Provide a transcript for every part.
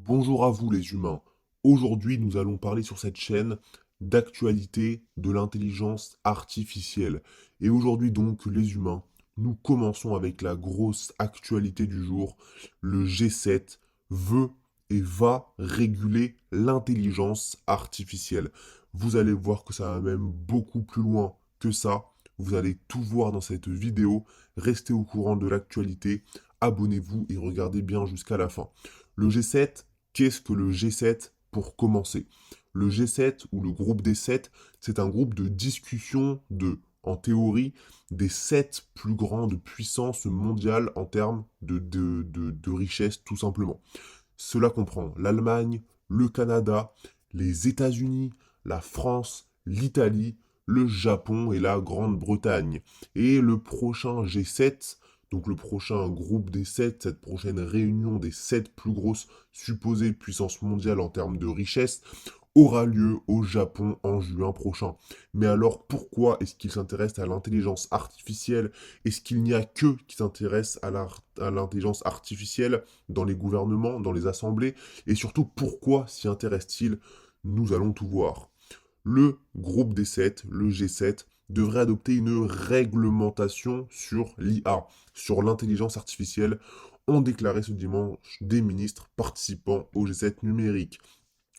Bonjour à vous les humains. Aujourd'hui, nous allons parler sur cette chaîne d'actualité de l'intelligence artificielle. Et aujourd'hui donc, les humains, nous commençons avec la grosse actualité du jour. Le G7 veut et va réguler l'intelligence artificielle. Vous allez voir que ça va même beaucoup plus loin que ça. Vous allez tout voir dans cette vidéo. Restez au courant de l'actualité. Abonnez-vous et regardez bien jusqu'à la fin. Le G7, qu'est-ce que le G7 pour commencer? Le G7 ou le groupe des 7, c'est un groupe de discussion en théorie, des 7 plus grandes puissances mondiales en termes de richesse, tout simplement. Cela comprend l'Allemagne, le Canada, les États-Unis, la France, l'Italie, le Japon et la Grande-Bretagne. Et le prochain G7, donc le prochain groupe des 7, cette prochaine réunion des 7 plus grosses supposées puissances mondiales en termes de richesse, aura lieu au Japon en juin prochain. Mais alors pourquoi est-ce qu'il s'intéresse à l'intelligence artificielle? Est-ce qu'il n'y a que qui s'intéressent à l'intelligence artificielle dans les gouvernements, dans les assemblées? Et surtout, pourquoi s'y intéresse-t-il? Nous allons tout voir. Le groupe des 7, le G7, devrait adopter une réglementation sur l'IA, sur l'intelligence artificielle, ont déclaré ce dimanche des ministres participant au G7 numérique.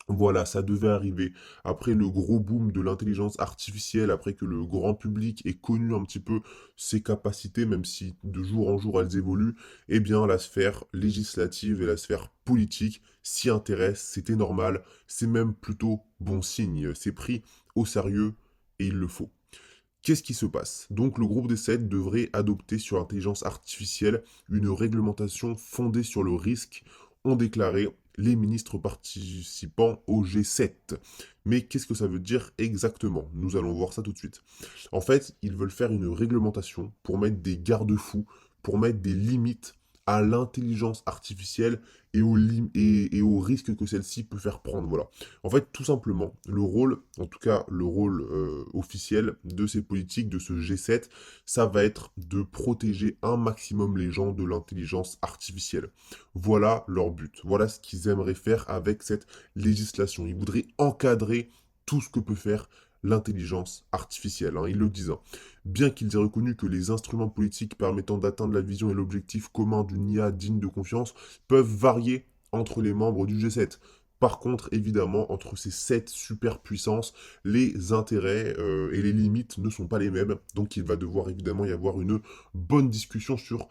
Voilà, ça devait arriver après le gros boom de l'intelligence artificielle, après que le grand public ait connu un petit peu ses capacités, même si de jour en jour elles évoluent, eh bien la sphère législative et la sphère politique s'y intéressent, c'était normal, c'est même plutôt bon signe, c'est pris au sérieux et il le faut. Qu'est-ce qui se passe? Donc le groupe des 7 devrait adopter sur l'intelligence artificielle une réglementation fondée sur le risque, ont déclaré les ministres participants au G7. Mais qu'est-ce que ça veut dire exactement? Nous allons voir ça tout de suite. En fait, ils veulent faire une réglementation pour mettre des garde-fous, pour mettre des limites à l'intelligence artificielle et aux risques que celle-ci peut faire prendre. Voilà. En fait, tout simplement, le rôle, en tout cas le rôle officiel de ces politiques, de ce G7, ça va être de protéger un maximum les gens de l'intelligence artificielle. Voilà leur but. Voilà ce qu'ils aimeraient faire avec cette législation. Ils voudraient encadrer tout ce que peut faire l'intelligence artificielle, hein, ils le disent. Hein. Bien qu'ils aient reconnu que les instruments politiques permettant d'atteindre la vision et l'objectif commun d'une IA digne de confiance peuvent varier entre les membres du G7. Par contre, évidemment, entre ces 7 superpuissances, les intérêts et les limites ne sont pas les mêmes. Donc il va devoir évidemment y avoir une bonne discussion sur,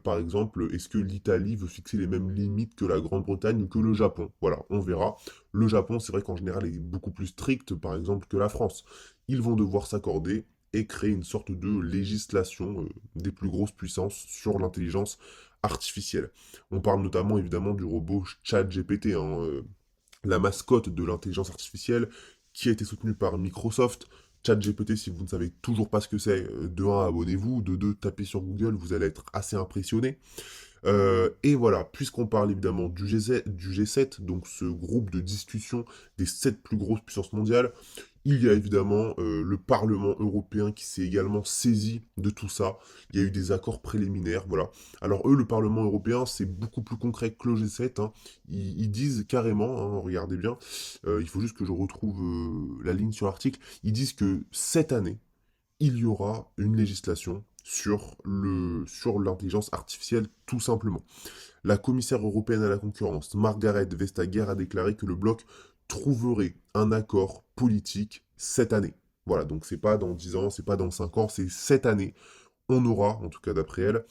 par exemple, est-ce que l'Italie veut fixer les mêmes limites que la Grande-Bretagne ou que le Japon? Voilà, on verra. Le Japon, c'est vrai qu'en général, est beaucoup plus strict, par exemple, que la France. Ils vont devoir s'accorder et créer une sorte de législation des plus grosses puissances sur l'intelligence artificielle. On parle notamment évidemment du robot ChatGPT, hein, la mascotte de l'intelligence artificielle qui a été soutenue par Microsoft. ChatGPT, si vous ne savez toujours pas ce que c'est, de 1, abonnez-vous, de 2, tapez sur Google, vous allez être assez impressionné. Et voilà, puisqu'on parle évidemment du G7, donc ce groupe de discussion des 7 plus grosses puissances mondiales, il y a évidemment le Parlement européen qui s'est également saisi de tout ça. Il y a eu des accords préliminaires, voilà. Alors eux, le Parlement européen, c'est beaucoup plus concret que le G7. Hein. Ils disent carrément, hein, regardez bien, il faut juste que je retrouve la ligne sur l'article, ils disent que cette année, il y aura une législation sur l'intelligence artificielle, tout simplement. La commissaire européenne à la concurrence, Margaret Vestager, a déclaré que le bloc trouverait un accord politique cette année. Voilà, donc c'est pas dans 10 ans, c'est pas dans 5 ans, c'est cette année. On aura, en tout cas d'après elle,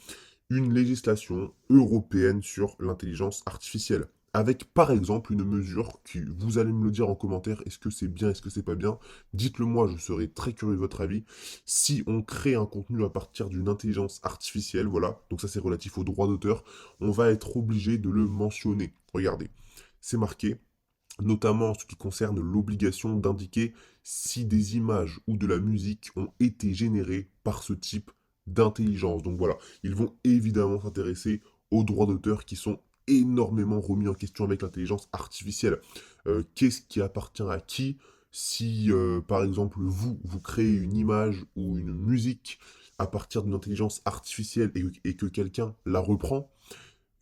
une législation européenne sur l'intelligence artificielle. Avec par exemple une mesure qui, vous allez me le dire en commentaire, est-ce que c'est bien, est-ce que c'est pas bien? Dites-le moi, je serai très curieux de votre avis. Si on crée un contenu à partir d'une intelligence artificielle, voilà, donc ça c'est relatif aux droits d'auteur, on va être obligé de le mentionner. Regardez, c'est marqué, notamment en ce qui concerne l'obligation d'indiquer si des images ou de la musique ont été générées par ce type d'intelligence. Donc voilà, ils vont évidemment s'intéresser aux droits d'auteur qui sont énormément remis en question avec l'intelligence artificielle. Qu'est-ce qui appartient à qui? Si, par exemple, vous créez une image ou une musique à partir d'une intelligence artificielle et que quelqu'un la reprend,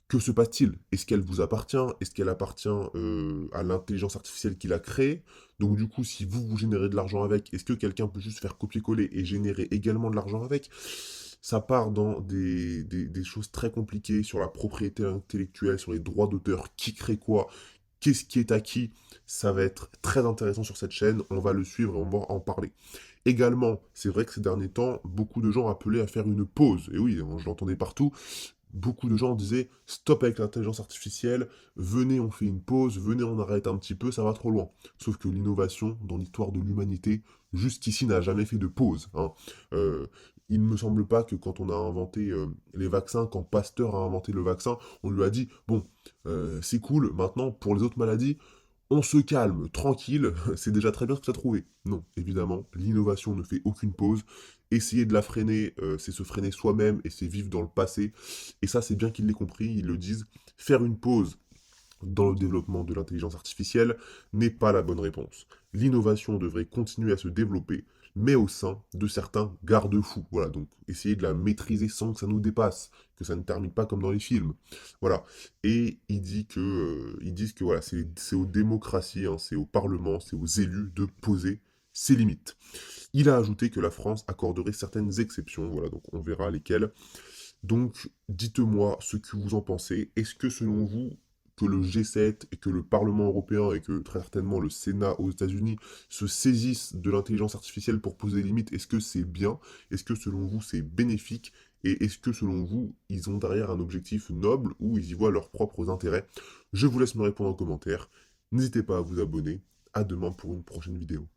Que se passe-t-il? Est-ce qu'elle vous appartient? Est-ce qu'elle appartient à l'intelligence artificielle qui l'a créée? Donc du coup, si vous, vous générez de l'argent avec, est-ce que quelqu'un peut juste faire copier-coller et générer également de l'argent avec? Ça part dans des choses très compliquées sur la propriété intellectuelle, sur les droits d'auteur, qui crée quoi, qu'est-ce qui est acquis. Ça va être très intéressant sur cette chaîne, on va le suivre et on va en parler. Également, c'est vrai que ces derniers temps, beaucoup de gens appelaient à faire une pause. Et oui, je l'entendais partout. Beaucoup de gens disaient stop avec l'intelligence artificielle, venez on fait une pause, venez on arrête un petit peu, ça va trop loin. Sauf que l'innovation dans l'histoire de l'humanité, jusqu'ici n'a jamais fait de pause, hein. Euh, il ne me semble pas que quand on a inventé les vaccins, quand Pasteur a inventé le vaccin, on lui a dit bon, c'est cool, maintenant pour les autres maladies, on se calme, tranquille, c'est déjà très bien ce que tu as trouvé. Non, évidemment, l'innovation ne fait aucune pause. Essayer de la freiner, c'est se freiner soi-même et c'est vivre dans le passé. Et ça, c'est bien qu'ils l'aient compris, ils le disent. Faire une pause dans le développement de l'intelligence artificielle n'est pas la bonne réponse. L'innovation devrait continuer à se développer, mais au sein de certains garde-fous. Voilà, donc essayer de la maîtriser sans que ça nous dépasse, que ça ne termine pas comme dans les films. Voilà. Et ils disent que voilà, c'est aux démocraties, hein, c'est au Parlement, c'est aux élus de poser ses limites. Il a ajouté que la France accorderait certaines exceptions, voilà, donc on verra lesquelles. Donc, dites-moi ce que vous en pensez. Est-ce que selon vous, que le G7 et que le Parlement européen et que très certainement le Sénat aux États-Unis se saisissent de l'intelligence artificielle pour poser des limites, est-ce que c'est bien? Est-ce que selon vous c'est bénéfique? Et est-ce que selon vous, ils ont derrière un objectif noble ou ils y voient leurs propres intérêts? Je vous laisse me répondre en commentaire. N'hésitez pas à vous abonner. À demain pour une prochaine vidéo.